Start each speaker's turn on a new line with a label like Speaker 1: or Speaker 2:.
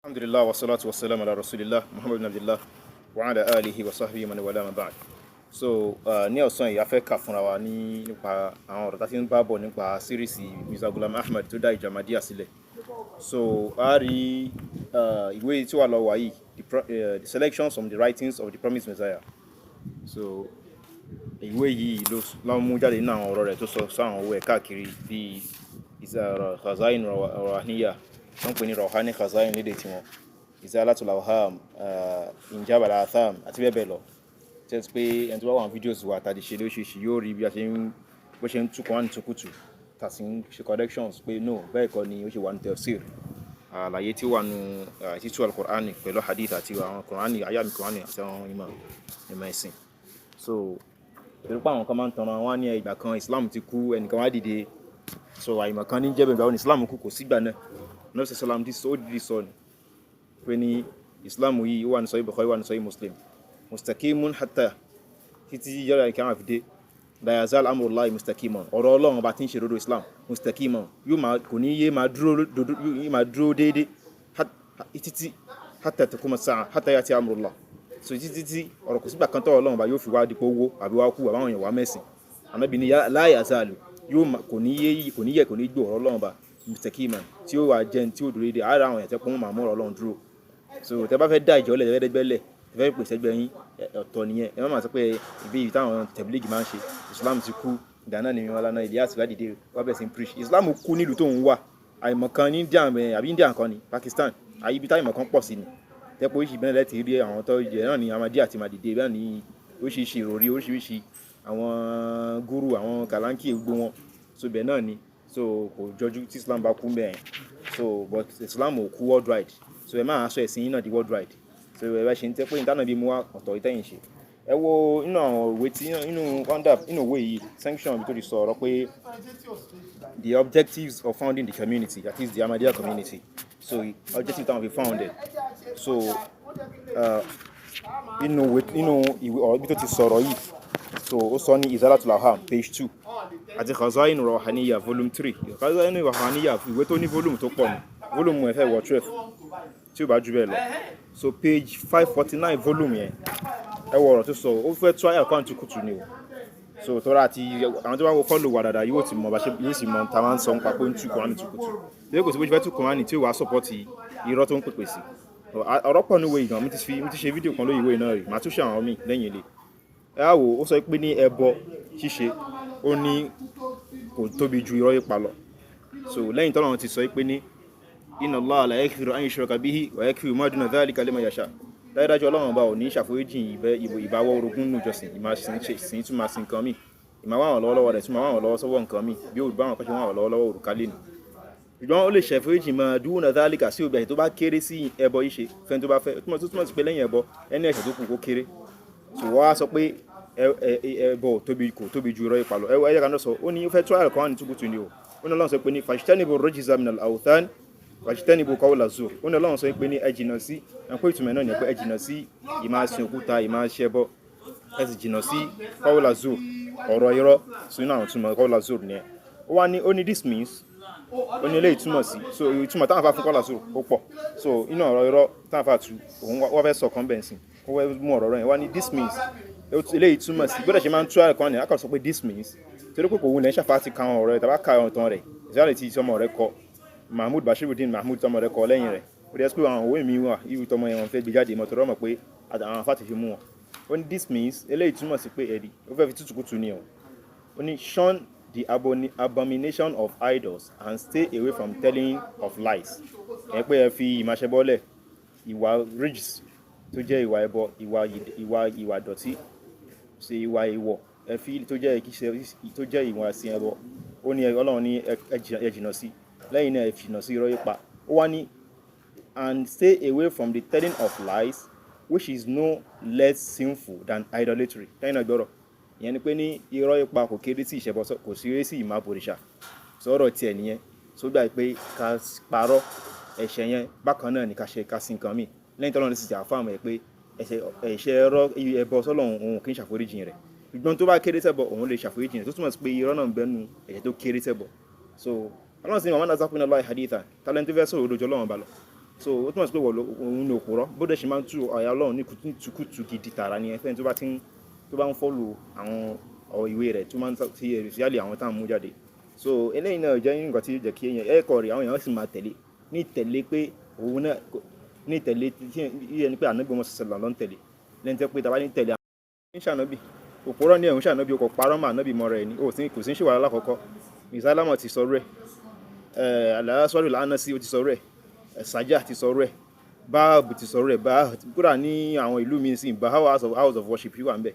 Speaker 1: Alhamdulillah wa salatu wa salam ala rasulillah Muhammad bin Abdullah wa ala alihi wa sahbihi man wala ma ba'd. So ní ọ̀sán yìí a fẹ́ kà fúnra wa nípa àwọn ọ̀rọ̀ tá ti ń bá bọ̀ nípa síríìsì Mirza Gulam Ahmad tó dá ìjàmàdíyà sílẹ̀. So a rí ìwé tí wà lọ wà yìí, the selections from the writings of the promised Messiah. So ìwé yìí ló mú jáde nínú àwọn ọ̀rọ̀ rẹ̀ tó sọ sáwọn owó ẹ̀ káàkiri bíi khazain rawahaniya wọ́n pè ní rawhani khazain lédè tiwọn, izalatul awham, injab al-atham àti bẹ́ẹ̀ bẹ́ẹ̀ lọ. Tẹ́ pé ẹni tó bá wà ní fídíòsì wa tàbí ṣe lóṣìṣì yóò rí bí a ṣe ń bó ṣe ń túkọ̀ wá ní tukutu tàbí ń ṣe corrections pé no bẹ́ẹ̀ kọ́ ni ó ṣe wà ní tafsir, àlàyé tí ó wà nù títú al-Qur'ani pẹ̀lú hadith àti àwọn Qur'ani ayámi Qur'ani àti àwọn ìmọ̀ ẹ̀sìn. So pẹ̀lú pé àwọn kan máa ń tanra wọn ní ìgbà kan Islam ti kú ẹnìkan wá dìde, so àìmọ̀ kan ní jẹ́bẹ̀ ìgbà wọn Islam kú kò sígbà náà nọ́ọ̀sì Islam ti sọ dìde sọ ni pé ní Islam yìí wà ní Sahih Bukhari wà ní Sahih Muslim mustaqimun hatta títí yára ìkẹ́ àwọn àfidé la yazal amrullahi mustaqiman, ọ̀rọ̀ Ọlọ́run bá ti ń ṣe rodo Islam mustaqiman kò ní yé máa dúró déédéé títí hatta takuma sa'a hatta yati amrullah. So títí ọ̀rọ̀ kò sígbà kan tọ́rọ̀ Ọlọ́run bá yóò fi wá dípò owó àbí wá kú àbáwọn èèyàn wá mẹ́sìn. Ànábì ní la yazalu kò ní yẹ kò ní gbò ọ̀rọ̀ Ọlọ́run bá mustaqiman tí ó wà jẹ́ tí ó dúró déédéé ara àwọn èèyàn tẹ́ pọ́n máa mú ọ̀rọ̀ Ọlọ́run dúró. So tẹ́ bá fẹ́ dá ìjọ lẹ̀ tẹ́fẹ́dẹ́gbẹ́lẹ̀ tẹ́fẹ́ pèsè ẹgbẹ́ yín ọ̀tọ̀ nìyẹn, ẹ má máa sọ pé ibi táwọn tẹ̀blígì máa ń ṣe Islam ti kú ìdáná ni wọn lánàá ìdí àti ìwádìí wá bẹ̀rẹ̀ sí preach. Islam kú nílùú tó ń wà, àìmọ̀kan ní India àbí India kan ní Pakistan, àyè ibi táwọn ìmọ̀kan pọ̀ sí ni tẹ́pọ̀ oríṣi bẹ́ẹ̀ lẹ́tì rí àwọn tó jẹ náà ní Ahmadiyya àti Madide bẹ́ẹ̀ ní oríṣiríṣi ìròrí oríṣiríṣi àwọn gúrù àwọn kàlánkì gbogbo wọn, so bẹ́ẹ̀ náà ni. So kò jọjú tí Islam bá kú bẹ́ẹ̀, so but Islam ò kú worldwide, so ẹ máa sọ ẹ̀sìn yín náà di worldwide. So ẹ bá ṣe ń tẹ́ pé ìtànà bí mú wá ọ̀tọ̀ ìtẹ́yìn ṣe. Ẹ wo inú àwọn ìwé tí inú ìwé yìí sanction bí tó ti sọ̀rọ̀ pé the objectives of founding the community, that is the Ahmadiyya community. So objective táwọn fi founded. So inú ìwé ọ̀rọ̀ bí tó ti sọ̀rọ̀ yìí, so ó sọ ní izalatul awham page 2 àti khazain rawahaniya volume 3. Khazain rawahaniya ìwé tó ní volume tó pọ̀ ní volume ẹ̀fẹ́ wọ 12 tí ó bá jù bẹ́ẹ̀ lọ. So page 549 volume yẹn ẹ wọ ọ̀rọ̀ tó sọ ó fẹ́ try account tukutu ni o. So tọ́ra àti àwọn tó bá wọ follow wà dáadáa yóò ti mọ̀ bá ṣe yóò sì mọ̀ ta máa ń sọ nípa pé ń tú Kùránì tukutu. Lẹ́yìn kò sí bó ṣe fẹ́ tú Kùránì tí ó wàá support irọ́ tó ń pèpè sí. Ọ̀rọ̀ pọ̀ níwèé ìgbà mi ti ṣe fídíò kan lórí ìwé náà rí, màá tún ṣe àwọn míì lẹ́yìn ilé. Ẹ á wò ó sọ pé ní ẹbọ ṣíṣe ó ní kò tóbi ju irọ́ yípa lọ. So lẹ́yìn tọ́lọ́run ti sọ pé ní inna Allaha la yaghfiru an yushraka bihi wa yaghfiru ma duna dhalika liman yasha. Dájúdájú Ọlọ́run bá ò ní ṣàforíjì ìbáwọ́ orogún nínú ìjọsìn, ìmá sin tún máa sin nǹkan míì, ìmá wà wọ́n lọ́wọ́ rẹ̀ tún máa wà wọ́n lọ́wọ́ sọ́wọ́ nǹkan míì bí ó bá wọn kọ́ṣẹ́ wà wọ́n lọ́wọ́ òrùka lé nù. Ṣùgbọ́n ó lè ṣàforíjì ma duna dhalika sí obìnrin tó bá kéré sí ẹbọ yìí ṣe fẹ́ni tó bá fẹ́, tó túmọ̀ sí pé lẹ́yìn ẹbọ ẹni ẹ̀ṣẹ̀ tó kù kó kéré. So wọ́n á sọ pé ẹbọ kò tóbi ju irọ́ yípa lọ. Ẹyẹ kan náà sọ ó ní ó fẹ́ tó àlùkò ní túbùtù ni o. Ó ní Ọlọ́run sọ pé ní fajtanibu rajza minal awthan wajtanibu qawla zur. Ó ní Ọlọ́run sọ pé ní ẹ jìnnà sí ẹ̀pọ̀ ìtumọ̀ náà ni pé ẹ jìnnà sí ìmáa sin òkúta ìmáa ṣẹbọ, ẹ sì jìnnà sí qawla zur ọ̀rọ̀ irọ́. So inú àwọn túmọ̀ qawla zur ni ẹ. Ó ní this means ó ní eléyìí túmọ̀ sí, so ìtumọ̀ táwọn afá fún qawla zur ó pọ̀. So inú ọ̀rọ̀ irọ́ táwọn afá tu òun wọ́n fẹ́ sọ kan bẹ́ẹ̀ sí ó fẹ́ mú ọ̀rọ̀ rẹ̀ wá ní this means eléyìí túmọ̀ sí gbọ́dọ̀ ṣe máa ń tú àìkọ́ ni a kàn sọ pé this means torí pé kò wù lẹ́yìn ṣàfà ti ka ọ̀rọ̀ rẹ̀ tàbá ka ọ̀tàn rẹ̀ ìṣàlẹ̀ tí sọmọ rẹ̀ kọ Mahmoud Bashiruddin Mahmoud tọmọ rẹ̀ kọ lẹ́yìn rẹ̀ ó dẹ́ pé àwọn òwe mi wà irú tọmọ yẹn wọn fẹ́ gbé jáde mọ́tò rọ́mọ̀ pé àwọn afá ti fi mú wọn. Ó ní this means eléyìí túmọ̀ sí pé ẹ̀rí ó fẹ́ fi tútùkùtù ni ọ̀. Ó ní shun the abomination of idols and stay away from telling of lies. Ẹ pé ẹ fi ìmáṣẹ́bọ́lẹ̀ ìwà ridges tó jẹ́ ìwà ẹbọ ìwà dọ̀tí ṣe ìwà ìwọ̀ ẹ fi tó jẹ́ ìwà sí ẹbọ. Ó ní Ọlọ́run ní ẹ jìnnà sí, lẹ́yìn náà ẹ jìnnà sí irọ́ yípa. Ó wá ní and stay away from the telling of lies which is no less sinful than idolatry. Lẹ́yìn náà gbọ́rọ̀ ìyẹn ni pé ní irọ́ yípa kò kéré sí ìṣẹbọ, kò sí eré sí ìmá bòrìṣà sọ̀rọ̀ tiẹ̀ nìyẹn. Sógbà pé ká parọ́ ẹ̀ṣẹ̀ yẹn bákan náà ní ká sí nǹkan míì lẹ́yìn tọ́lọ́run sì ti àfáàmù ẹ̀ pé ẹ̀ṣẹ̀ ẹbọ sọ́lọ́run òun kì í ṣàforíjì rẹ̀, ṣùgbọ́n tó bá kéré sẹ́bọ̀ òun lè ṣàforíjì rẹ̀, tó túmọ̀ sí pé irọ́ náà ń bẹ́nu ẹ̀ṣẹ̀ tó kéré sẹ́bọ̀. So Ọlọ́run sì ní wàmánà sápínà láì haditha talent tó fẹ́ sọ̀rọ̀ òdòjọ́ Ọlọ́run bá lọ. so ó túmọ̀ sí pé òun ní òpùrọ́ bó dẹ̀ ṣe máa ń tú ọ̀yà Ọlọ́run ní kùtùkùtù gidi tààrà ni ẹ̀fẹ́ tó bá ń fọ́lù àwọn ìwé rẹ̀ tó máa ń ti especially àwọn táwọn mú jáde. So eléyìí náà jẹ́ nǹkan tí ó jẹ́ kí ẹ̀kọ́ rẹ̀ àwọn èèyàn sì máa tẹ̀lé ní tẹ̀lé pé òun náà ní tẹ̀lé tí ẹni pé ànábì wọn sọ̀sọ̀ lọ́n tẹ̀lé lẹ́ni tẹ́ pé tàbá ní tẹ̀lé àwọn ìṣànábì òpùrọ́ ní ẹ̀hún ṣànábì ọkọ̀ parọ́ mọ́ ànábì mọ́ rẹ̀ ni kò sí ń ṣèwà lákọ̀ọ́kọ́ ìsálámọ̀ ti sọ rẹ̀ àlàásọ́rì lánàá sí ó ti sọ rẹ̀ sàjà ti sọ rẹ̀ báàbù ti sọ rẹ̀ kúrà ní àwọn ìlú mi sí bá house of worship wà ń bẹ̀